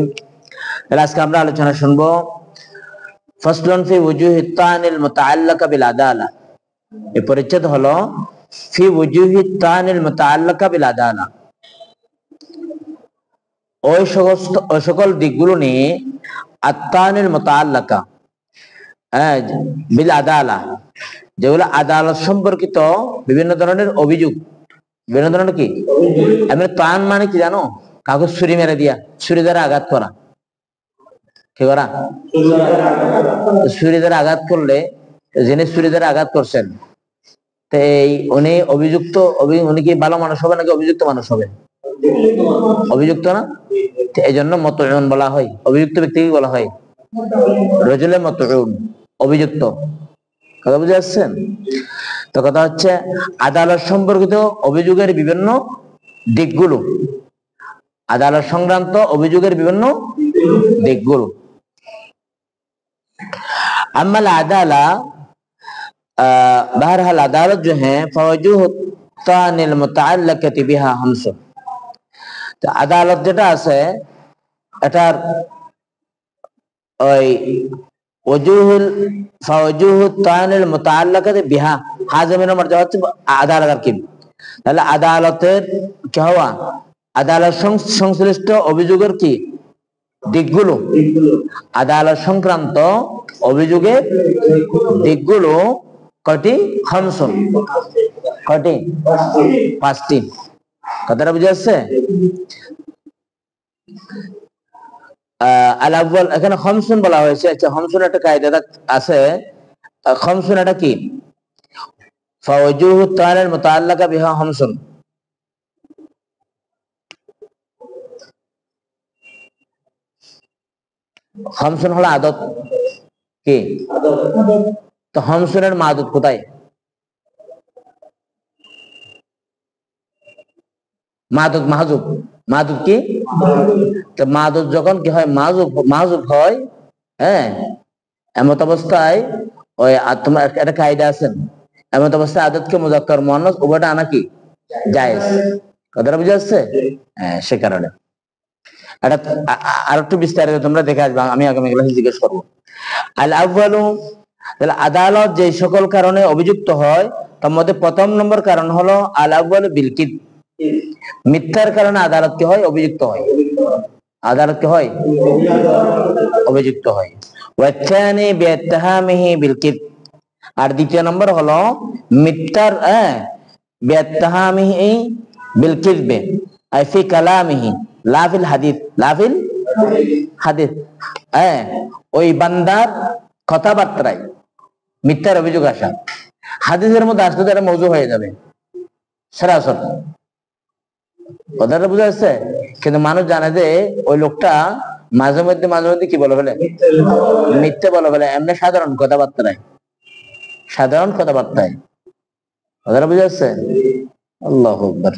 রহিম। আজকে আমরা আলোচনা শুনবো ফাসলুন ফি ওয়ুজুহিত তানিল মুতাআল্লিকা বিল আদালা। এই পরিচ্ছেদ হলো ফি ওয়ুজুহিত তানিল মুতাআল্লিকা বিল আদালা। ওই সকল দিকগুলো নিয়ে আত-তানিল মুতাআল্লিকা বিল আদালা, যেগুলো আদালত সম্পর্কিত বিভিন্ন ধরনের অভিযোগ, বিভিন্ন ধরনের কি আমি তান মানে কি জানো? কাগজ ছুরি মেরে দিয়া, ছুরি দ্বারা আঘাত করা। কি করা? ছুরি দ্বারা আঘাত করলে যিনি ছুরি দ্বারা আঘাত করছেন উনি অভিযুক্ত, উনি কি ভালো মানুষ হবে নাকি অভিযুক্ত মানুষ হবে? অভিযুক্ত না? এই জন্য মতউন বলা হয়। অভিযুক্ত ব্যক্তিকে বলা হয় রজুলে মতউন, অভিযুক্ত। কথা বুঝে আসছেন? তো কথা হচ্ছে আদালত সম্পর্কিত অভিযোগের বিভিন্ন দিকগুলো, আদালত সংক্রান্ত অভিযোগের বিভিন্ন দিকগুলো। अम्मल अदाला, बहरहाल अदालत जो है फवजूह तानिल मुताअल्लिकति बिहा हमस। तो अदालत যেটা আছে এটার ওই ওজুহুল ফাওজুহু তানিল মুতাআল্লিকাতি বিহা হাজমিনের মর্যাদা হচ্ছে আদালত আর কি। তাহলে আদালতের কি হওয়া, আদালত সংশ্লিষ্ট অভিযোগের কি দিকগুলো, আদালত সংক্রান্ত অভিযোগের দিকগুলো কয়টি? খামসুন। কয়টি? পাঁচটি। কথাটা বুঝে আসছে? আল আউয়াল, এখানে খামসুন বলা হয়েছে। আচ্ছা, খামসুন একটা কায়দা আছে। খামসুন এটা কি? ফাওয়াজুহু তানিল মুতাআল্লিকা বিহা খামসুন। খামসুন হলো আদত। কি তো খামসুনের মাদুদ কোথায়? মাদুদ মাহজুব। মাদুদ কি? তো মাদুদ যখন কি হয়, মাহজুব হয়, হ্যাঁ, এমত অবস্থায় ওই তোমার একটা কায়দা আছেন, এমত অবস্থায় আদতকে মুযাক্কার মুআন্নাস উভয়টা আনা কি জায়েজ। কথাটা বুঝে আসছে? হ্যাঁ, সে কারণে এটা আর একটু বিস্তারিত তোমরা দেখে আসবে, আমি আগামী ক্লাসে জিজ্ঞেস করবো। আল আউয়ালু, তাহলে আদালত যে সকল কারণে অভিযুক্ত হয় তার মধ্যে প্রথম নম্বর কারণ হলো আল আউয়ালু বিল কিদ, মিথ্যার কারণে আদালত কি হয়? অভিযুক্ত হয়। আদালত কি হয়? অভিযুক্ত হয়। ওয়া তানি বিইত্তিহামিহি বিল কিদ, আর দ্বিতীয় নম্বর হলো মিথ্যার বিইত্তিহামিহি বিল কিযবে আই ফি কালামিহি লা ফিল হাদিস, লা ফিল হাদিস। ওই বান্দার কথাবার্তায় মিথ্যার অভিযোগ আসা, হাদিসের মধ্যে আসলে তো এটা মওযু হয়ে যাবে সরাসরি। কথাটা বুঝা যাচ্ছে? কিন্তু মানুষ জানে যে ওই লোকটা মাঝে মধ্যে কি বলে ফেলে? মিথ্যে বলে ফেলে, এমনি সাধারণ কথাবার্তায়, সাধারণ কথাবার্তায়। কথাটা বুঝা যাচ্ছে? আল্লাহু আকবার।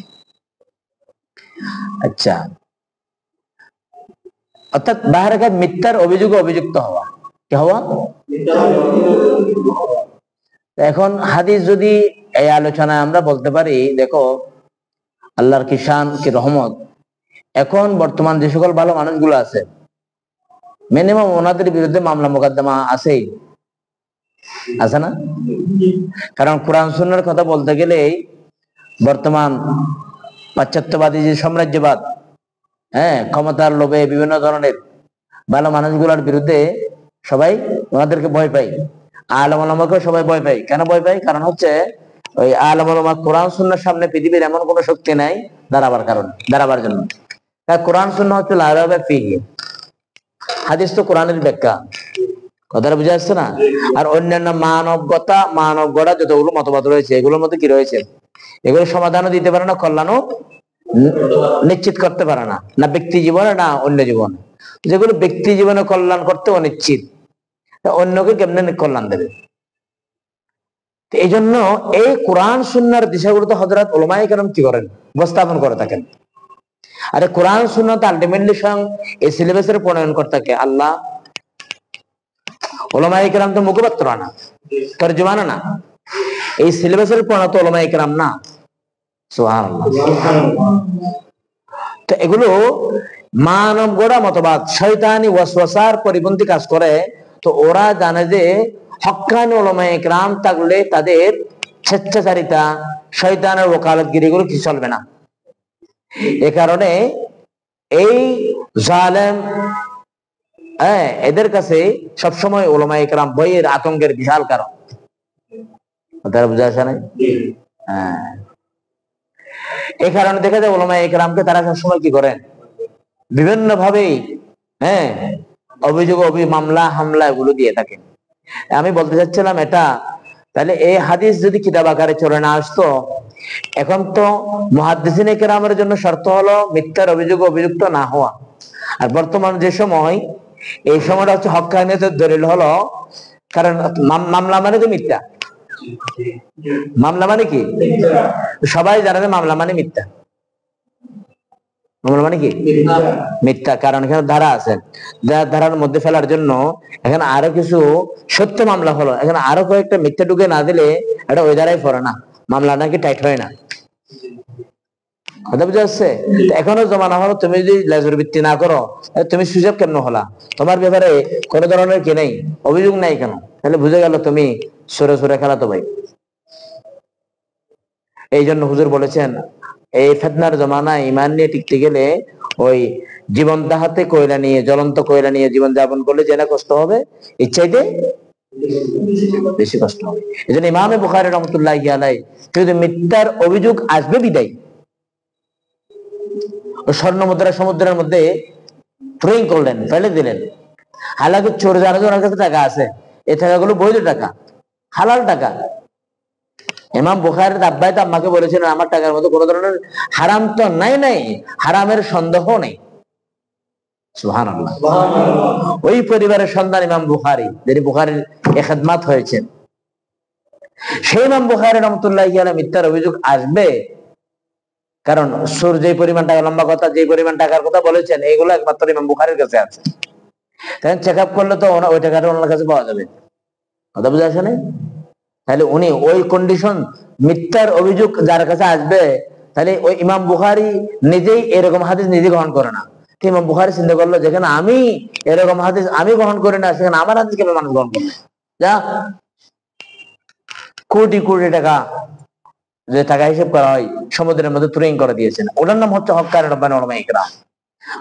আচ্ছা, অর্থাৎ বাহিরে মিথ্যার অভিযোগে অভিযুক্ত হওয়া, কি হওয়া? এখন হাদিস যদি এই আলোচনায় আমরা বলতে পারি, দেখো আল্লাহর কি শান, কি রহমত। এখন বর্তমান যে সকল ভালো মানুষগুলো আছে, মিনিমাম ওনাদের বিরুদ্ধে মামলা মোকদ্দমা আছেই, আছে না? কারণ কোরআন সুন্নাহর কথা বলতে গেলেই বর্তমান পাশ্চাত্যবাদী যে সাম্রাজ্যবাদ, ক্ষমতার লোভে বিভিন্ন ধরনের ভালো মানুষগুলোর বিরুদ্ধে সবাই ওনাদেরকে ভয় পায়। আলেম ওলামাকেও সবাই ভয় পায়। কেন ভয় পায়? কারণ হচ্ছে ওই আলেম ওলামা কোরআন সুন্নাহর সামনে পৃথিবীর এমন কোন শক্তি নাই দাঁড়াবার জন্য। কোরআন সুন্নাহ হচ্ছে লা রাইবা ফীহি, হাদিস তো কোরআনের ব্যাখ্যা। কথাটা বুঝা যাচ্ছে না? আর অন্যান্য মানব গড়া যতগুলো মতবাদ রয়েছে, এগুলোর মধ্যে কি রয়েছে? এগুলো সমাধানও দিতে পারে না, কল্যাণও নিশ্চিত করতে পারে না, না ব্যক্তি জীবনে না অন্য জীবনে। যেগুলো ব্যক্তি জীবনে কল্যাণ করতে অনিশ্চিত, অন্যকে কেমনে কল্যাণ দেবে? এই জন্য এই কোরআন সুন্নাহর দিশাগুলো তো হযরত উলামায়ে কেরাম কি করেন? উপস্থাপন করে থাকেন। আরে কোরআন সুন্নাহ তো আলটিমেটলি স্বয়ং এই সিলেবাসের প্রণয়ন করতে থাকে আল্লাহ। উলামায়ে কেরাম তো মুখপাত্র না, তরজমানা না, এই সিলেবাসের প্রণত উলামায়ে কেরাম না। সুবহানাল্লাহ। তো এগুলো মানব গড়া মতবাদ শয়তানি ওয়াসওয়াসার পরিপন্থী কাজ করে, তো ওরা জানে যে হক্কানি উলামায়ে কেরাম থাকলে তাদের স্বেচ্ছাচারিতা, শয়তানের ওকালতগিরি গুলো কি চলবে না। এ কারণে এই জালেম এদের কাছে সবসময় উলামায়ে কেরাম ভয়ের আতঙ্কের বিশাল কারণ। তারা বুঝা আসে না? এই কারণে দেখা যায় উলামায়ে কেরামকে তারা সবসময় কি করেন, বিভিন্ন ভাবে অভিযোগ মামলা হামলা এগুলো দিয়ে থাকেন। আমি বলতে চাচ্ছিলাম এটা, তাহলে এই হাদিস যদি কিতাব আকারে চলে না আসতো, এখন তো মুহাদ্দিসিনে কেরামের জন্য শর্ত হলো মিথ্যার অভিযোগ অভিযুক্ত না হওয়া। আর বর্তমান যে সময়, এই সময়টা হচ্ছে হক্কানিয়তের দলিল হলো, কারণ মামলা মানে তো মিথ্যা। মামলা মানে কি? সবাই জানে যে মামলা মানে মিথ্যা। মামলা মানে কি? মিথ্যা। কারণ এখানে ধারা আছে, ধারার মধ্যে ফেলার জন্য এখানে আরো কিছু সত্য মামলা হলো, এখানে আরো কয়েকটা মিথ্যা ঢুকে না দিলে এটা ওই ধারাই পড়ে না, মামলা নাকি টাইট হয় না। কথা বুঝে আসছে? এখনো জমানা হলো, তুমি যদি লেজুর ভিত্তি না করো, তুমি সুযোগ কেন হলা? তোমার ব্যাপারে কোন ধরনের কি নেই, অভিযোগ নাই কেন? তাহলে বুঝে গেল তুমি সরে সরে খেলা তো ভাই। এই জন্য হুজুর বলেছেন, এই ফিতনার জমানায় ঈমান নিয়ে টিকতে গেলে ওই জীবন দাহাতে কয়লা নিয়ে, জ্বলন্ত কয়লা নিয়ে জীবন যাপন করলে যে না কষ্ট হবে, এর চাইতে বেশি কষ্ট হবে। এই জন্য ইমাম বুখারী রাহমাতুল্লাহি আলাইহি কিন্তু মিথ্যার অভিযোগ আসবে বিদায় স্বর্ণ মুদ্রা সমুদ্রের মধ্যে থ্রোইং করলেন, ফেলে দিলেন। হালাকি চোর যারা ওনার কাছে টাকা আছে, এই টাকাগুলো বৈধ টাকা, হালাল টাকা। ইমাম বুখারীর আব্বাই তো আম্মাকে বলেছিলেন, আমার টাকার মধ্যে কোনো ধরনের হারাম তো নাই, হারামের সন্দেহ নেই। সুবহানাল্লাহ। ওই পরিবারের সন্তান ইমাম বুখারী, যিনি বুখারীর খেদমাত হয়েছেন, সেই ইমাম বুখারী রাহমাতুল্লাহি আলাইহি মিথ্যার অভিযোগ আসবে। কারণ সুর যে পরিমাণ টাকা, লম্বা কথা, যে পরিমাণ টাকার কথা বলেছেন, এগুলো একমাত্র ইমাম বুখারীর কাছে আছে। তাই চেক আপ করলে তো ওই টাকাটা ওনার কাছে পাওয়া যাবে। কথা বুঝে আসে না? তাহলে উনি ওই কন্ডিশন, মিথ্যার অভিযোগ যার কাছে আসবে, তাহলে ওই ইমাম বুখারী নিজেই এরকম হাদিস নিজে গ্রহণ করে না। ইমাম বুখারী চিন্তা করলো, যেখানে আমি এরকম হাদিস আমি গ্রহণ করি না, সেখানে আমার হাদিস কেন মানুষ গ্রহণ করবে? যা কোটি কোটি টাকা যে টাকা হিসেব করা হয় সমুদ্রের মধ্যে তুরিং করে দিয়েছেন, ওটার নাম হচ্ছে হক্কানি রব্বানি উলামায়ে কেরাম।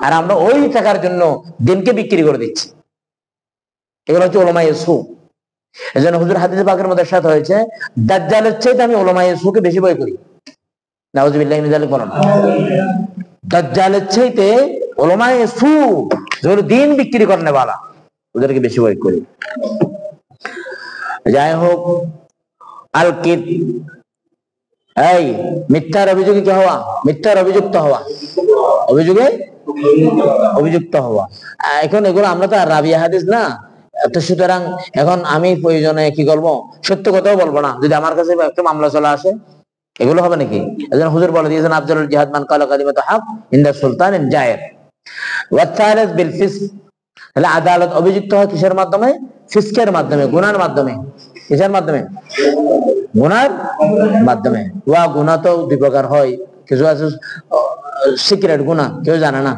আর আমরা ওই টাকার জন্য দিনকে বিক্রি করে দিচ্ছি। এগুলো হচ্ছে উলামায়ে সু। এজন্য হুজুর হাদিসে পাকের মধ্যে সাথে হয়েছে, দাজ্জালের চাইতে আমি উলামায়ে সুকে বেশি ভয় করি। নাউযুবিল্লাহি মিন যালিক বলেন। দাজ্জালের চাইতে উলামায়ে সু, যারা দিন বিক্রি করেন ওয়ালা, ওদেরকে বেশি ভয় করি। যাই হোক, আল কিদ, এই মিথ্যার অভিযোগে কি হওয়া? মিথ্যার অভিযুক্ত হওয়া, অভিযোগে অভিযুক্ত হওয়া। এখন এগুলো আমরা তো আর রাবিয়া হাদিস না, তো সুতরাং এখন আমি প্রয়োজনে কি করবো, সত্য কথাও বলবো না। যদি আমার কাছে একটা মামলা চলে আসে, এগুলো হবে নাকি? এজন্য হুজুর বলে দিয়েছেন, আফজালুল জিহাদ মান ক্বালা কালিমাতু হক ইনদা সুলতানিন জায়ের ওয়া তালিস বিল ফিসক। তাহলে আদালত অভিযুক্ত হয় কিসের মাধ্যমে? ফিসকের মাধ্যমে, গুনার মাধ্যমে। কিসের মাধ্যমে? গুনার মাধ্যমে। ওয়া গুনাহ তো দুই প্রকার হয়, কিছু আছে সিক্রেট গুনাহ, কেউ জানে না,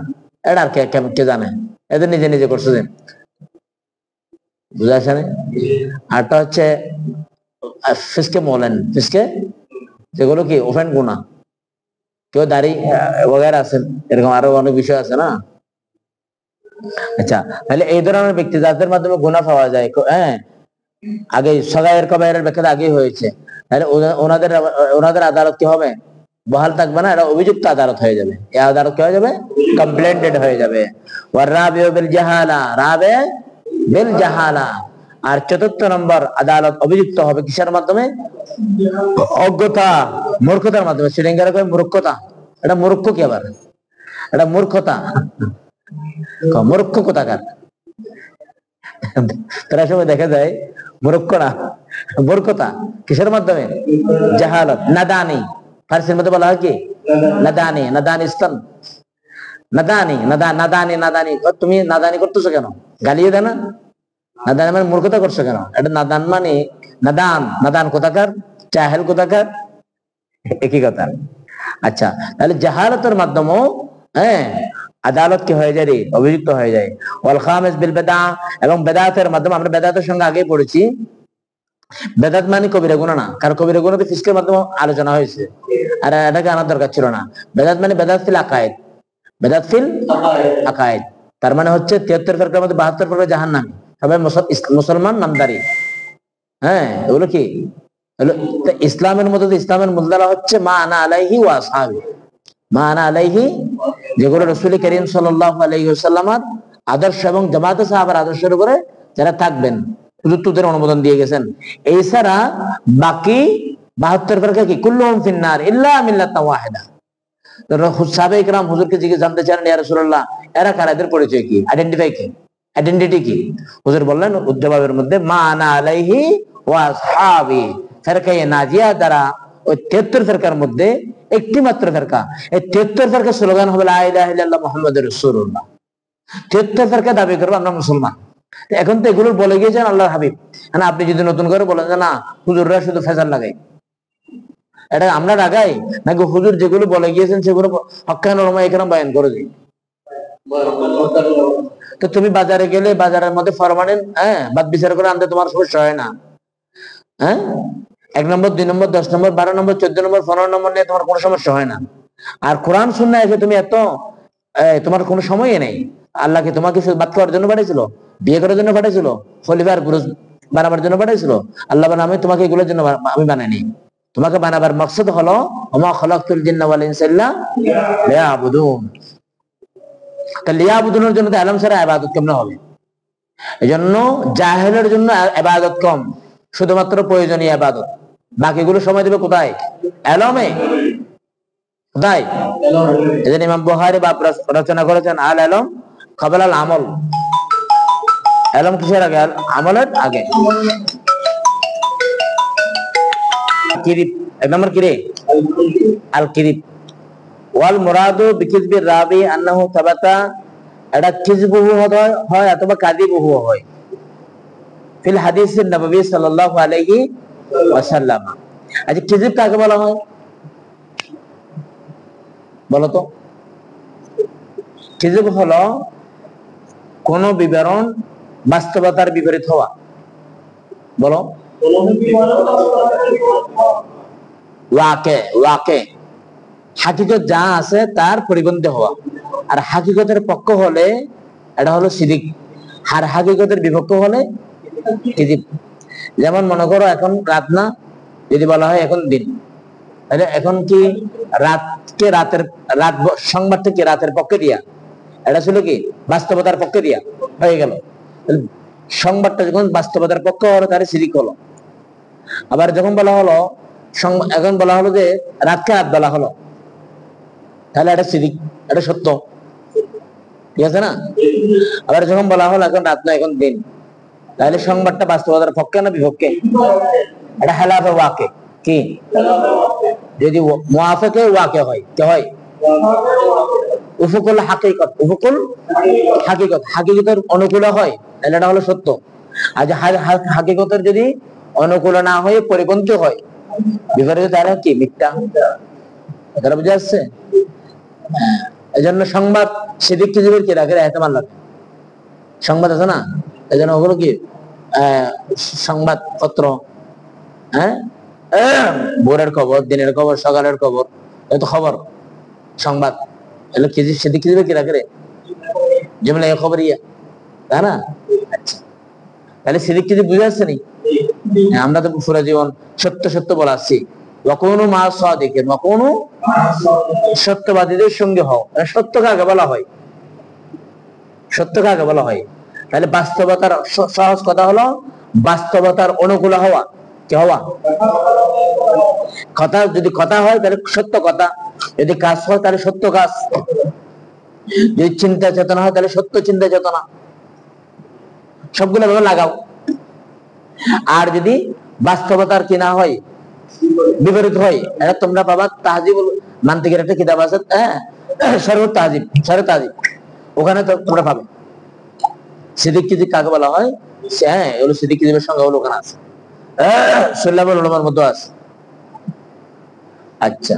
এটা আর কে জানে, এদের নিজে নিজে করছে যে, বুঝা আসে না? আরটা হচ্ছে ফিসকে মোলেন, ফিসকে যেগুলো কি ওপেন গুনাহ, কেউ দাড়ি বগেরা আছেন, এরকম আরো অনেক বিষয় আছে না। আচ্ছা, তাহলে এই ধরনের ব্যক্তি যাদের মাধ্যমে গুনাহ পাওয়া যায়, আগে সগায়ের কবায়ের ব্যাখ্যা আগেই হয়েছে, তাহলে ওনাদের আদালত কি হবে? বহাল থাকবে না, এটা অভিযুক্ত আদালত হয়ে যাবে। এই আদালত কি হয়ে যাবে? কমপ্লেন্টেড হয়ে যাবে। ওয়ার রাবিউ বিল জাহালা, রাবে বিল জাহালা। আর চতুর্থ নম্বর, আদালত অভিযুক্ত হবে কিসের মাধ্যমে? অজ্ঞতা, মূর্খতার মাধ্যমে। শ্রীলঙ্কার কয় মূর্খতা, এটা মূর্খ কি আবার? এটা মূর্খতা, মূর্খ কোথাকার। তারা সময় দেখা যায় মূর্খ না, মূর্খতা কিসের মাধ্যমে? জাহালত, নাদানি। ফার্সির মধ্যে বলা হয় কি? নাদানি, নাদানিস্তান, নাদানি, নাদানি। তুমি নাদানি করতেছো কেন? গালিয়ে দেয় না? নাদানি মানে মূর্খতা করছো কেন? এটা নাদান মানে নাদান কোথাকার, জাহেল কোথাকার, একই কথা। আচ্ছা, তাহলে জাহালতের মাধ্যমেও আদালত কি হয়ে যায় রে, অভিযুক্ত হয়ে যায়। ওয়াল খামিস বিল বিদআ, এবং বেদাতের মাধ্যমে, আমরা বেদাতের সঙ্গে আগে পড়েছি, বেদাত মানে কবিরা গুনাহ না, কারণ কবিরা গুনাহ তো ফিসকের মাধ্যমে আলোচনা হয়েছে, আর এটাকে আনার দরকার ছিল না। বেদাত মানে বেদাত ফিল আকায়েদ, বেদাত ফিল আকায়েদ, তার মানে হচ্ছে 73 ফেরকার মধ্যে 72 ফেরকা জাহান্নামী, সবাই মুসলমান নামদারি। হ্যাঁ, এগুলো কি ইসলামের মধ্যে, ইসলামের মূলধারা হচ্ছে মা আনা আলাইহি ওয়া আসহাবি, মা আনা আলাইহি, যেগুলো রাসূল করিম সাল্লাল্লাহু আলাইহি ওয়াসাল্লামের আদর্শ এবং জামাতে সাহাবার আদর্শের উপরে যারা থাকবেন, হুজুরদের অনুমোদন দিয়ে গেছেন। এছাড়া বাকি 72 ফেরকা কি কুল্লুহুম ফিন্নার ইল্লা মিল্লাতান ওয়াহিদা। সাহাবায়ে ইকরাম হুজুরকে জিজ্ঞেস জানতে চান, ইয়া রাসূলুল্লাহ, এরা কারা, এদের পরিচয় কি, আইডেন্টিটি কি? হুজুর বললেন জবাবের মধ্যে, মা আনা আলাইহি ওয়া আসহাবি। ফেরকায়ে নাজিয়া দ্বারা ওই 73 ফেরকার মধ্যে একটি মাত্র ফেরকা, এই 73 ফেরকার স্লোগান হবে লা ইলাহা ইল্লাল্লাহ মুহাম্মাদুর রাসূলুল্লাহ। 73 ফেরকা দাবি করবো আমরা মুসলমান। এখন তো এগুলো বলে গিয়েছেন আল্লাহর হাবিব। না, আপনি যদি নতুন করে বলেন যে না হুজুররা শুধু ফেজাল লাগাই, এটা আমরা লাগাই নাকি হুজুর যেগুলো বলে গিয়েছেন সেগুলো হক্কান উলামা ইকরাম বয়ান করে দিই? তো তুমি বাজারে গেলে বাজারের মধ্যে ফরমালিন বাদ বিচার করে আনতে তোমার সমস্যা হয় না? 1 নম্বর 2 নম্বর 10 নম্বর 12 নম্বর 14 নম্বর 15 নম্বর নিয়ে তোমার কোনো সমস্যা হয় না। আর কোরআন সুন্নাহ এসে তুমি এত তোমার কোনো সময়ই নেই। আল্লাহকে তোমাকে বাদ করার জন্য পাঠাইছিল, বিয়ে করার জন্য পাঠাইছিল, খলিফার পুরুষ বানাবার জন্য পাঠাইছিল? আল্লাহ বলেন আমি তোমাকে এগুলোর জন্য আমি বানাইনি, তোমাকে বানাবার মকসদ হলো ওমা খালাকতুল জিন্না ওয়াল ইনসা ইল্লা লিয়াবুদুন। তাহলে লিয়াবুদুনের জন্য তো ইলম ছাড়া ইবাদত কেমনে হবে? এজন্য জাহেলের জন্য ইবাদত কম, শুধুমাত্র প্রয়োজনীয় ইবাদত, বাকিগুলো সময় দেবে কোথায়? ইলমে। কোথায়? এজন্য ইমাম বুখারী বাপ রচনা করেছেন আল ইলম ক্বাবলা আল আমল। ইলম কিসের আগে? আমলের আগে। কিরিব 1 নম্বর কি রে? আল কিরিব। ওয়াল মুরাদু বিকিযবির রাবি আন্নাহু সাবাতা, এটা কিযবহু হয় অথবা কাযিবহু হয় ফিল হাদিসিন নববী সাল্লাল্লাহু আলাইহি ওয়াসাল্লাম। আচ্ছা, কিযব কাকে বলা হয় বলো তো? কিযব হলো কোন বিবরণ বাস্তবতার বিপরীত হওয়া। বলো। ওয়াকে হাকিকত যা আছে তার পরিপন্থী হওয়া, আর হাকিকতের পক্ষ হলে এটা হলো শিরিক, আর হাকিকতের বিপক্ষ হলে কিযব। যেমন মনে করো এখন রাত না, যদি বলা হয় এখন দিন, তাহলে এখন কি রাতকে রাত সংবাদটা কি রাতের পক্ষে দিয়া? এটা ছিল কি বাস্তবতার পক্ষে দিয়া হয়ে গেল। সংবাদটা যখন বাস্তবতার পক্ষে হলো তাহলে শিরিক হলো। আবার যখন বলা হলো এখন বলা হলো যে রাতকে রাত বলা হলো, তাহলে এটা শিরিক, এটা সত্য, ঠিক আছে না? আবার যখন বলা হলো এখন রাত না এখন দিন, তাহলে সংবাদটা বাস্তবতার পক্ষে না বিপক্ষে? এটা খেলাফে ওয়াকে। কি যদি মুআফাকে ওয়াকে হয় কি হয়? উফুকুল হাকিকত, উফুকুল হাকিকত, হাকিকতের অনুকূলে হয় তাহলে এটা হলো সত্য। আর হাকিকতের যদি অনুকূল না হয়ে পরিপন্থী হয়, বিপরীত, তাহলে কি মিথ্যা। এটা বুঝা যাচ্ছে? এজন্য সংবাদ শিরিক কিযবের কি রাখে এহতেমাল লাগে। সংবাদ আছে না, এজন্য ওগুলো কি সংবাদপত্র, ভোরের খবর, দিনের খবর, সকালের খবর, এত খবর সংবাদ, এগুলো শিরিক কিযবের কি রাখে রে, যেমন এই খবর ইয়া, তাই না? আচ্ছা, তাহলে শিরিক কিযব বুঝা যাচ্ছে নি? আমরা তো পুরো জীবন সত্য সত্য বলে আসছি, ওয়াকুনু মা সাদিকিন, ওয়াকুনু সত্যবাদীদের সঙ্গে হও। সত্য কাকে বলা হয়? সত্য কাকে বলা হয়? তাহলে বাস্তবতার সহজ কথা হলো বাস্তবতার অনুকূল হওয়া। কি হওয়া? কথা যদি কথা হয় তাহলে সত্য কথা, যদি কাজ হয় তাহলে সত্য কাজ, যদি চিন্তা চেতনা হয় তাহলে সত্য চিন্তা চেতনা, সবগুলো ভাবে লাগাও। আর যদি বাস্তবতার কি না হয়, বিপরীত হয়, এটা তোমরা পাবা তাহজিবুল মানতিকের একটা কিতাব আছে, শরহুত তাহজিব, শরহুত তাহজিব, ওখানে তো তোমরা পাবে সিদ্দিক কিযব কাকে বলা হয়। এগুলো সিদ্দিক কিযবের সংজ্ঞা হলো ওখানে আছে, সুলাইমান উলামার মধ্যে আছে। আচ্ছা,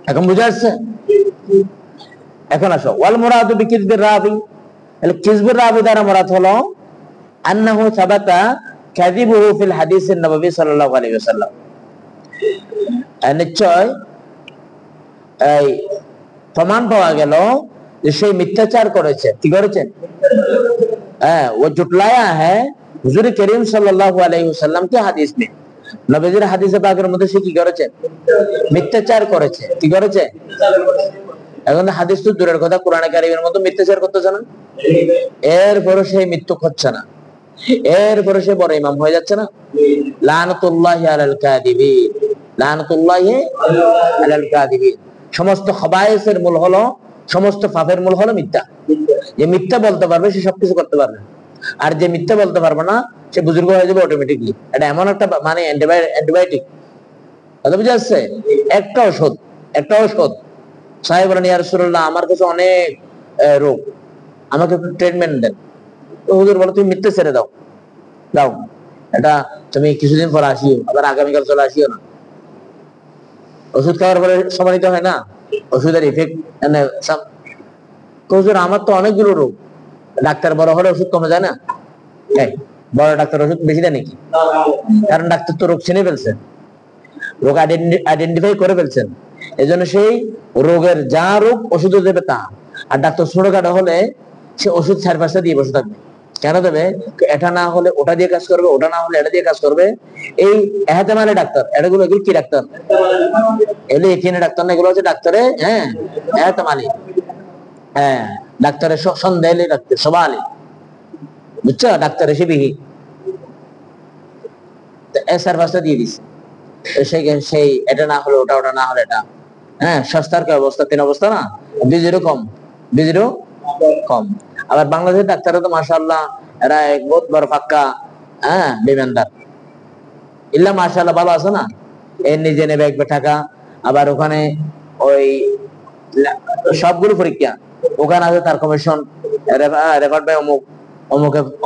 এখন বুঝা যাচ্ছে? এখন আসো, ওয়াল মুরাদু বিকিযবির রাবি, কিযবির রাবি দ্বারা মুরাদ হলো আন্নাহু সাবাতা কাযিবুহু ফিল হাদিসিন নববী সাল্লাল্লাহু আলাইহি ওয়াসাল্লাম, নিশ্চয় এই প্রমাণ পাওয়া গেল যে সেই মিথ্যাচার করেছে। কি করেছে? হ্যাঁ, ও জুটলায়া হ্যাঁ হুজুর করিম সাল্লাল্লাহু আলাইহি ওয়াসাল্লাম কে হাদিস में, নবীজির হাদিসে পাকের মধ্যে সে কি করেছে? মিথ্যাচার করেছে। কি করেছে? এখন হাদিস তো দূরের কথা, কোরআনে কারীমের মধ্যে মিথ্যাচার করতেছে না, এরপরে সে মৃত্যু হচ্ছে না, এরপরে সে বড় ইমাম হয়ে যাচ্ছে না। লানাতুল্লাহি আলাল কাযিবিন, লানাতুল্লাহি আলাল কাযিবিন। সমস্ত খবায়েসের মূল হলো, সমস্ত পাপের মূল হলো মিথ্যা। যে মিথ্যা বলতে পারবে সে সবকিছু করতে পারবে, আর যে মিথ্যা বলতে পারবে না সে বুজুর্গ হয়ে যাবে অটোমেটিকলি। এটা এমন একটা মানে অ্যান্টিবায়োটিক, কথা বুঝে আসছে? একটা ওষুধ, একটা ওষুধ। সাহেব বলেন, ইয়া রাসূলুল্লাহ আমার কাছে অনেক রোগ, আমাকে একটু ট্রিটমেন্ট দেন। তো হুজুর বলে তুমি মিথ্যা ছেড়ে দাও, দাও এটা, তুমি কিছুদিন পর আসিও, আবার আগামীকাল চলে আসিও না। ওষুধ খাওয়ার পরে সমানিত হয় না ওষুধের ইফেক্ট। হুজুর আমার তো অনেকগুলো রোগ, ডাক্তার বড় হলে ওষুধ কমে যায় না? বড় ডাক্তার ওষুধ বেশি দেয় নাকি? কারণ ডাক্তার তো রোগ চিনে ফেলছে, রোগ আইডেন্টিফাই করে ফেলছেন, এই জন্য সেই রোগের যা রোগ ওষুধ দেবে তা। আর ডাক্তার ছোটখাটো হলে সে ওষুধ 4-5টা দিয়ে বসে থাকবে। কেন দেবে? এটা না হলে ওটা দিয়ে কাজ করবে, ওটা না হলে এটা দিয়ে কাজ করবে। এই এহতেমালে ডাক্তার, এগুলো কি ডাক্তার? এগুলো এখানে ডাক্তার না, এগুলো হচ্ছে ডাক্তারে হ্যাঁ এহতেমালি, হ্যাঁ ডাক্তারের সন্দেহ ডাক্তার সবালি, বুঝছো? ডাক্তার এসে বিহি 4-5টা দিয়ে দিচ্ছে, সেই এটা না হলে ওটা, ওটা না হলে এটা। হ্যাঁ, সস্তার কি অবস্থা? 3 অবস্থা না, বিজিরও কম, বিজিরও কম। আবার বাংলাদেশের ডাক্তাররা তো মাশাআল্লাহ এরা এক বহুত বড় পাক্কা হ্যাঁ বিমানদার, ইল্লা মাশাআল্লাহ ভালো আছে না। এর নিজে নেবে একবার টাকা, আবার ওখানে ওই সবগুলো পরীক্ষা ওখানে আছে, তার কমিশন, রেফার্ড বাই অমুক,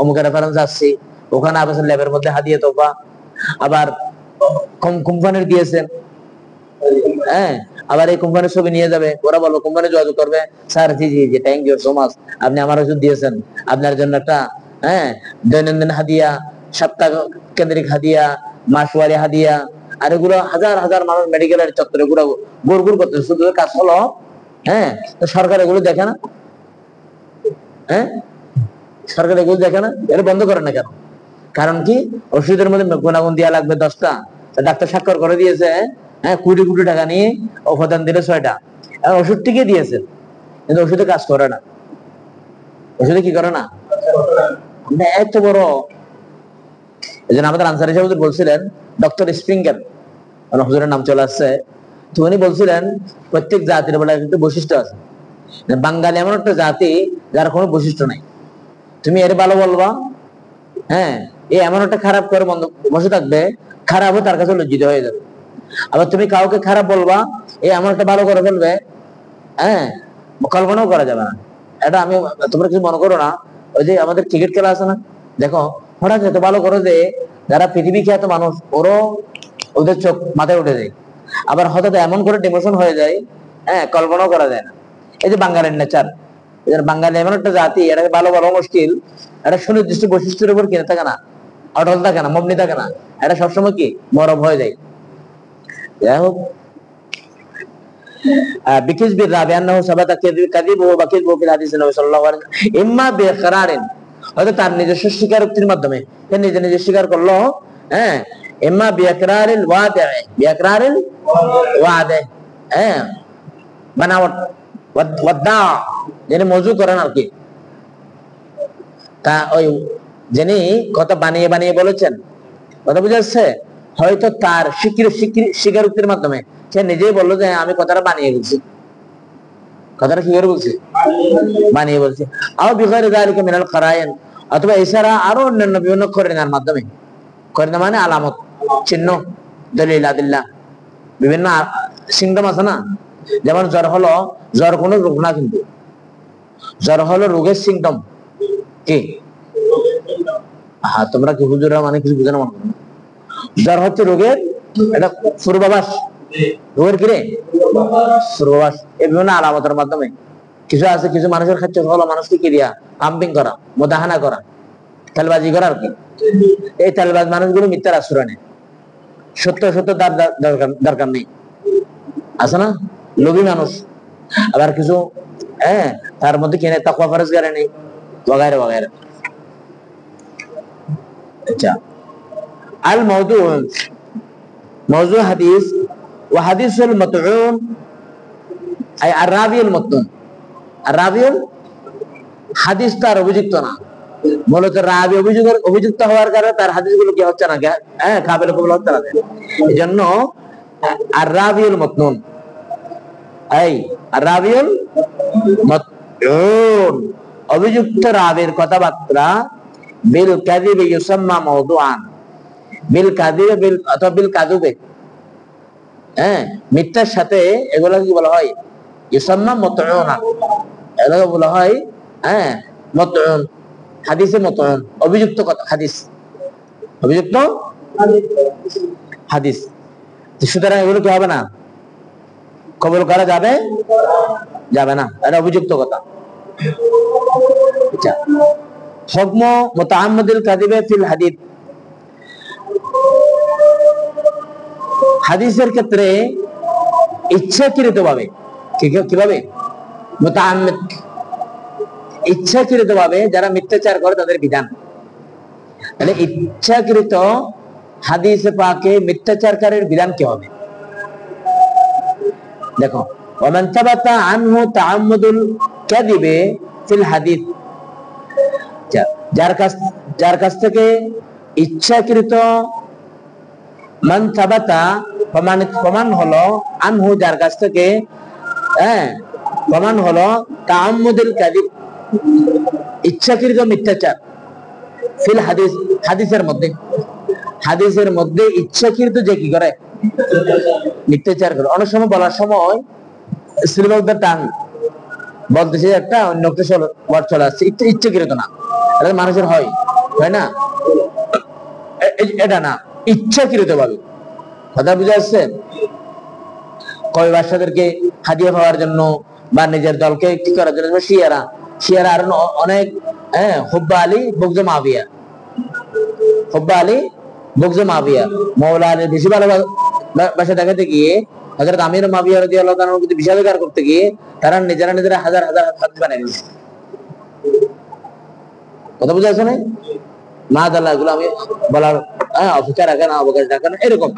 অমুকের রেফারেন্স আসছে, ওখানে আবার ল্যাবের মধ্যে হাদিয়ে তোবা, আবার কোম্পানির দিয়েছেন, হ্যাঁ আবার এই কোম্পানির ছবি নিয়ে যাবে, ওরা বলবো কোম্পানি যোগাযোগ করবে, স্যার জি জি জি থ্যাংক ইউ সো মাচ, আপনি আমার ওষুধ দিয়েছেন, আপনার জন্য একটা হ্যাঁ দৈনন্দিন হাদিয়া, সপ্তাহ কেন্দ্রিক হাদিয়া, মাসওয়ারি হাদিয়া। আর এগুলো হাজার হাজার মানুষ মেডিকেলের চত্বরে ঘুরা গুড় গুড় করতে, শুধু কাজ হলো হ্যাঁ তো সরকার এগুলো দেখে না, হ্যাঁ সরকার এগুলো দেখে না, এটা বন্ধ করে না কেন? কারণ কি? ওষুধের মধ্যে গুণাগুণ দেওয়া লাগবে 10টা, ডাক্তার স্বাক্ষর করে দিয়েছে হ্যাঁ কোটি কোটি টাকা নিয়ে, অবদান দিলে 6টা, ওষুধ টিকে দিয়েছে, কিন্তু ওষুধে কাজ করে না। ওষুধে কি করে না? এত বড়। এই জন্য আমাদের আনসারী সাহেব বলছিলেন, ডক্টর স্প্রিঙ্গার, হুজুরের নাম চলে আসছে, তো উনি বলছিলেন প্রত্যেক জাতির বলে কিন্তু বৈশিষ্ট্য আছে। বাঙালি এমন একটা জাতি যার কোনো বৈশিষ্ট্য নাই, তুমি এর ভালো বলবা হ্যাঁ, এমন একটা খারাপ করে বন্ধ বসে থাকবে, খারাপ তার কাছে লজ্জিত হয়ে যাবে। আবার তুমি কাউকে খারাপ বলবা, এমন একটা ভালো করে ফেলবে হ্যাঁ, কল্পনাও করা যাবে না। এটা আমি, তোমরা কিছু মনে করো না, ওই যে আমাদের ক্রিকেট খেলা আছে না, দেখো হঠাৎ এত ভালো করে যে যারা পৃথিবী খ্যাত মানুষ, ওদের চোখ মাথায় উঠে যায়, আবার হঠাৎ এমন করে ডিমোশন হয়ে যায় হ্যাঁ, কল্পনাও করা যায় না। এই যে বাঙালির নেচার, বাঙালি এমন একটা জাতি, এটাকে ভালো বলা মুশকিল। এটা সুনির্দিষ্ট বৈশিষ্ট্যের উপর কিনে থাকে না, অটল থাকে না, মমনি থাকে না, এটা সবসময় কি মরব হয়ে যায়। যাই হোক, বিকিজবির রাবি আন্নাহু সাবাতা কাযিবুহু ওয়া কিযবুহু ফিল হাদিস নবী সাল্লাল্লাহু আলাইহি ওয়াসাল্লাম ইম্মা বিইকরারিন, হয়তো তার নিজস্ব স্বীকারোক্তির মাধ্যমে, সে নিজে নিজে স্বীকার করলো হ্যাঁ, ইম্মা বিইকরারিল ওয়াদি, বিইকরারিল ওয়াদি হ্যাঁ বানাওয়াত ওয়াদা, যিনি মজু করেন আর কি, তা ওই যিনি কথা বানিয়ে বানিয়ে বলেছেন, কথা বুঝে আসছে, হয়তো তার স্বীকারোক্তির মাধ্যমে সে নিজেই বললো যে আমি কথাটা বানিয়ে বলছি, কথাটা কি করে বলছি? বানিয়ে বলছি। আও বিগাইরি যালিকা মিনাল কারাইন, অথবা এছাড়া আরো অন্যান্য বিভিন্ন করিনার মাধ্যমে, করিনা মানে আলামত, চিহ্ন, দলিল আদিল্লাহ, বিভিন্ন সিমটম আছে না। যেমন জ্বর হলো, জ্বর কোনো রোগ না, কিন্তু জ্বর হলো রোগের সিমটম। কি হ্যাঁ, তোমরা কি হুজুরা মানে কিছু বুঝে না মনে করো? জ্বর হচ্ছে রোগের এটা পূর্বাভাস, রোগের কি রে পূর্বাভাস, এই বিভিন্ন আলামতের মাধ্যমে কিছু আছে, কিছু মানুষের ক্ষেত্রে হলো মানুষকে কি দিয়া পাম্পিং করা, মোদাহানা করা, তেলবাজি করা আর কি। এই তেলবাজ মানুষগুলো মিথ্যার আশ্রয় নেয়, সত্য সত্য দরকার নেই, আছে না লোভী মানুষ। আবার কিছু তার মধ্যে কিনে তাকওয়া ফরজগারি নেই, বগায়রা বগায়রা। আচ্ছা, আল মাউদু, মাউজু হাদিস ওয়া হাদিসুল মাতউন আই আর রাবিউল মাতউন। আর রাবিউল হাদিস তার অভিযুক্ত না, মূলত রাবি অভিযুক্ত হওয়ার কারণে তার হাদিসগুলো কি হচ্ছে না, কাবিল কবুল হচ্ছে না। এই জন্য আর রাবিউল মাতনুন, এই আর রাবিউল মাতউন অভিযুক্ত রাবির কথাবার্তা বিল কাযিবি ইউসাম্মা মাওদুআন, বিল কাযিবি বিল অথবা বিল কাযুবে, মিথ্যার সাথে এগুলো কি বলা হয়, ইউসাম্মা মাতউনা, এগুলো বলা হয় মাতউন, হাদিসে মাতউন, অভিযুক্ত কথা, হাদিস, অভিযুক্ত হাদিস। সুতরাং এগুলো কি হবে না, কবুল করা যাবে যাবে না, এটা অভিযুক্ত কথা। আচ্ছা, হুকম মুতাআম্মিদুল কাযিবে ফিল হাদিস, হাদিসের ক্ষেত্রে ইচ্ছাকৃতভাবে, কিভাবে মুতাআম্মিদ, ইচ্ছাকৃতভাবে যারা মিথ্যাচার করে তাদের বিধান। তাহলে ইচ্ছাকৃত হাদিসে পাকে মিথ্যাচারকারীর বিধান কি হবে? দেখো, ওয়ামান তাবাতা আনহু তাআম্মুদুল কাযিবে ফিল হাদিস, যার কাছ থেকে ইচ্ছাকৃত, মান তাবাতা প্রমাণ হলো, আনহু যার কাছ থেকে প্রমাণ হলো তাআম্মুদুল কাযিব ইচ্ছাকৃত মিথ্যাচার, ফিল হাদিস হাদিসের মধ্যে ইচ্ছাকৃত যে কি করে মিথ্যাচার করে। অনেক সময় বলার সময় সিলেবাসের টান বলতেছে একটা অন্য একটা ওয়ার্ড চলে আসছে, ইচ্ছাকৃত না, এটা মানুষের হয় না, এটা না, ইচ্ছাকৃত ভাবে। কথা বুঝে আসছে? কবি বাদশাদেরকে হাদিয়া পাওয়ার জন্য বা নিজের দলকে কি করার জন্য শিয়ারা আর অনেক হুব্বা আলী বুগজে মাবিয়া, হুব্বা আলী বুগজে মাবিয়া, মওলা আলীর বেশি ভালোবাসা দেখাতে গিয়ে হযরত আমির মাবিয়া রাদিয়াল্লাহু তাআলার প্রতি বিষাদগার করতে গিয়ে তারা নিজেরা হাজার হাজার হাদিস বানিয়ে নিয়েছে। কথা বুঝে আসছে না? মাআদাল্লাহ, এগুলো আমি বলার অফিকার রাখে না, অবকাশ রাখে না, এরকম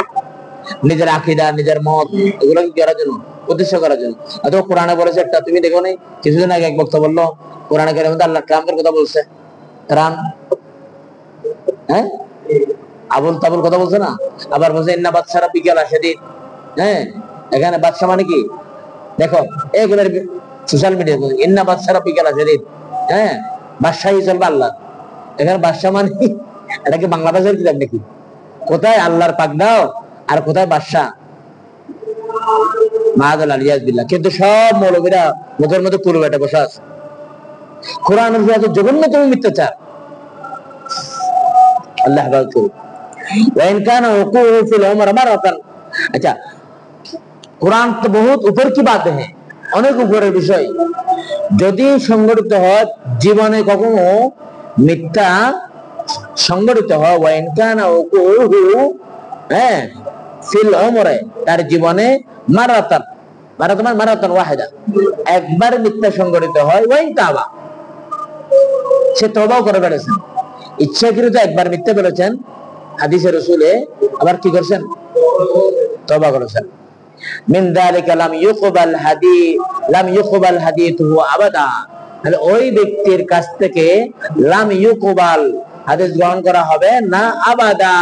নিজের আকীদা, নিজের মত, এগুলো কি করার জন্য, প্রতিষ্ঠা করার জন্য। অথবা কোরআনে বলেছে একটা, তুমি দেখো নাই কিছুদিন আগে এক বক্তা বললো কোরআনে কারিমে আল্লাহ ট্রাম্পের কথা বলছে, ট্রাম্প আবুল তাবুল কথা বলছে না, আবার বলছে ইন্না বাদশারা বিকালা শাদীদ। এখানে বাদশা মানে কি, দেখো এগুলোর সোশ্যাল মিডিয়া ইন্না বাদশারা বিকালা শাদীদ, বাদশাহী চলবে আল্লাহ। এখানে বাদশা মানে এটাকে বাংলা ভাষার কিতাব নাকি? কোথায় আল্লাহর পাক দাও আর কোথায় বাদশা? মাআযাল্লাহ আলিয়াজ বিল্লাহ। কিন্তু সব মৌলবীরা মুখের মধ্যে কুলু বেটা বসে আছে, কোরআনের বিরুদ্ধে জঘন্যতম মিথ্যাচার। আল্লাহ হেফাজত করুন। ওয়া ইন কানা ওকুহু ফিল উমর মারাতান। আচ্ছা, কোরআন তো বহুত উপর কি বাত है, অনেক উপরের বিষয়। যদি সংগঠিত হয় জীবনে, কখনো মিথ্যা সংগঠিত হয়, ওয়া ইন কানা ওকুহু ফিল উমরে, তার জীবনে মারাতান ওয়াহিদা, একবার মিথ্যা সংগঠিত হয়, ওয়া ইন তাবা, সে তওবাও করে ফেলেছেন। ইচ্ছাকৃত একবার মিথ্যা বলেছেন হাদিসে রাসূলে, আবার কি করেছেন, তওবা করেছেন। মিন যালিকা লাম ইউকবাল হাদিসুহু আবাদা, তাহলে ওই ব্যক্তির কাছ থেকে লাম ইউকবাল, হাদিস গ্রহণ করা হবে না, আবাদা,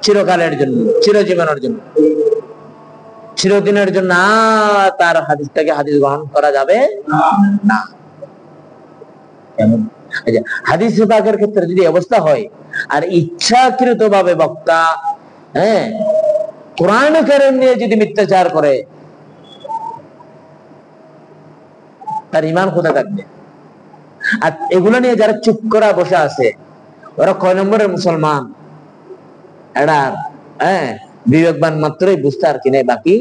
চিরকালের জন্য, চিরজীবনের জন্য, চিরদিনের জন্য তার হাদিস থেকে হাদিস গ্রহণ করা যাবে না। হাদিস পাকের ক্ষেত্রে যদি অবস্থা হয় আর ইচ্ছাকৃত ভাবে বক্তা কোরআন কারীম নিয়ে যদি মিথ্যাচার করে, তার ঈমান কোথায় থাকবে? আর এগুলো নিয়ে যারা চুপ করা বসে আছে, ওরা কয় নম্বরের মুসলমান? এরা বিবেকবান মাত্রই বুঝতে আর কি নাই, বাকি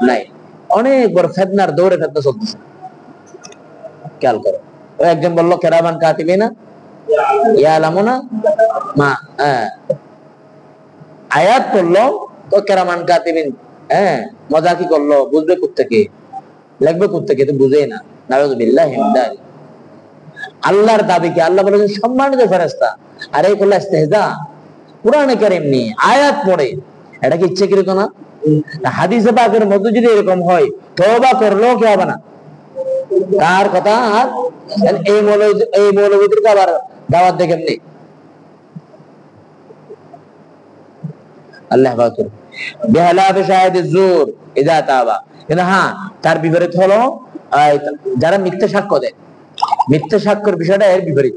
নাই। অনেক বড় ফেতনার দৌড়ে ফেতনা চলতেছে। খেয়াল করো, ও একজন বললো কেরামান কাতিবিনা ইয়ালামুনা মা, আয়াত পড়লো তো কেরামান কাতিবিন, মজা কি করলো, বুঝবে কোত্থেকে, লিখবে কোত্থেকে, তো বুঝেই না। নাউযুবিল্লাহি মিন যালিক। আল্লাহর দাবি কি? আল্লাহ বলেছেন সম্মানিত ফেরেশতা, আর এই করলে ইস্তেহজা। কুরআনে কারীম নিয়ে আয়াত পড়ে, এটা কি ইচ্ছাকৃত না? হাদিসে পাকের মধ্যে যদি এরকম হয়, তওবা করলেও কি হবে না? কার কথা? আর এই মৌলবীদেরকে আবার দাওয়াত দেখেন নি। আল্লাহ পাক বিহালাফি শাহিদিজ জুর ইযা তাবা, কিন্তু হ্যাঁ, তার বিপরীত হলো যারা মিথ্যা সাক্ষ্য দেয়। মিথ্যা সাক্ষ্যের বিষয়টা এর বিপরীত।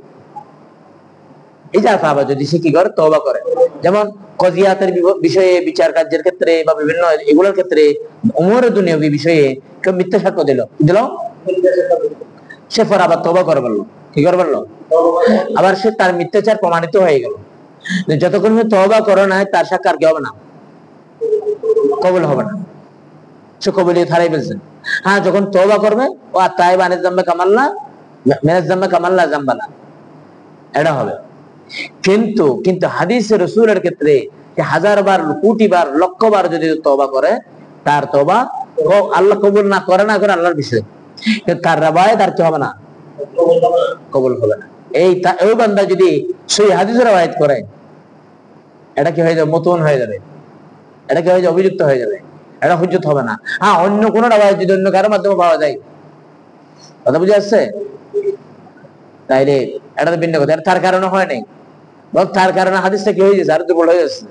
ইযা তাবা, যদি সে কি করে? তওবা করে। যেমন কজিয়াতের বিষয়ে, বিচার কার্যের ক্ষেত্রে বা বিভিন্ন এগুলোর ক্ষেত্রে, উমরে দুনিয়াবী বিষয়ে কেউ মিথ্যা সাক্ষ্য দিল, সে পর আবার তওবা করে বললো, কি করে বললো? আবার সে তার মিথ্যাচার প্রমাণিত হয়ে গেল। যতক্ষণ তওবা করে না, তার সাক্ষ্য আর কি হবে না? কবুল হবে না। সে কবুলিয়ত হারাই ফেলছেন। হ্যাঁ, যখন তওবা করবে, ও তাইব আনিজ যামবে কামাল্লা মিনাজ যামবে কামাল্লা যামবানা, এটা হবে। কিন্তু হাদিসে রাসূলের ক্ষেত্রে হাজার বার, কোটি বার, লক্ষ বার যদি তওবা করে, তার তওবা আল্লাহ কবুল না করে আল্লাহর বিষয়, কিন্তু তার রাবায়াত আর কি হবে না? কবুল হবে না। এই বান্দা যদি সেই হাদিসের রাবায়াত করে, এটা কি হয়ে যাবে? মতন হয়ে যাবে। এটা কি হয়ে যাবে? অভিযুক্ত হয়ে যাবে। এটা হুজ্জত হবে না। হ্যাঁ, অন্য কোন রাবায়াত যদি অন্য কারোর মাধ্যমে পাওয়া যায়, কথা বুঝে আসছে? তাইলে এটা তো ভিন্ন কথা। তার কারণে হয় নাই, তার কারণে হাদিসটা কি হয়ে যাচ্ছে? আর দুর্বল হয়ে যাচ্ছে।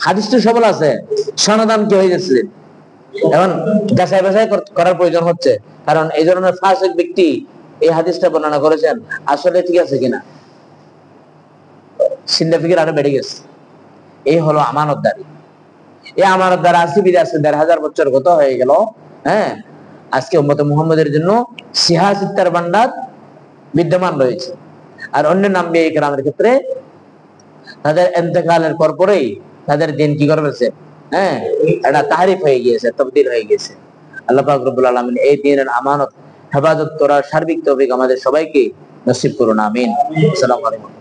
হাদিস তো সবল আছে, সনদান কি হয়ে যাচ্ছে? এখন যাচাই বাছাই করার প্রয়োজন হচ্ছে, কারণ এই ধরনের ফাসিক ব্যক্তি এই হাদিসটা বর্ণনা করেছেন, আসলে ঠিক আছে কিনা চিন্তা ফিকির আরো বেড়ে গেছে। এই হলো আমানতদারি। এই আমানতদার আসি বিদেশে ১,৫০০ বছর গত হয়ে গেল। হ্যাঁ, আজকে উম্মতে মুহাম্মাদের জন্য সিহাসিত্তার ভান্ডার বিদ্যমান রয়েছে। আর অন্য নাম্বিয়া কেরামের ক্ষেত্রে তাদের ইন্তেকালের পরপরই তাদের দিন কি করে ফেলছে? এটা তাহরিফ হয়ে গিয়েছে, তাবদীল হয়ে গিয়েছে। আল্লাহ পাক রব্বুল আলামিন এই দ্বীনের আমানত হেফাজত করার সার্বিক তৌফিক আমাদের সবাইকে নসিব করুন, আমিন। আসসালামু আলাইকুম।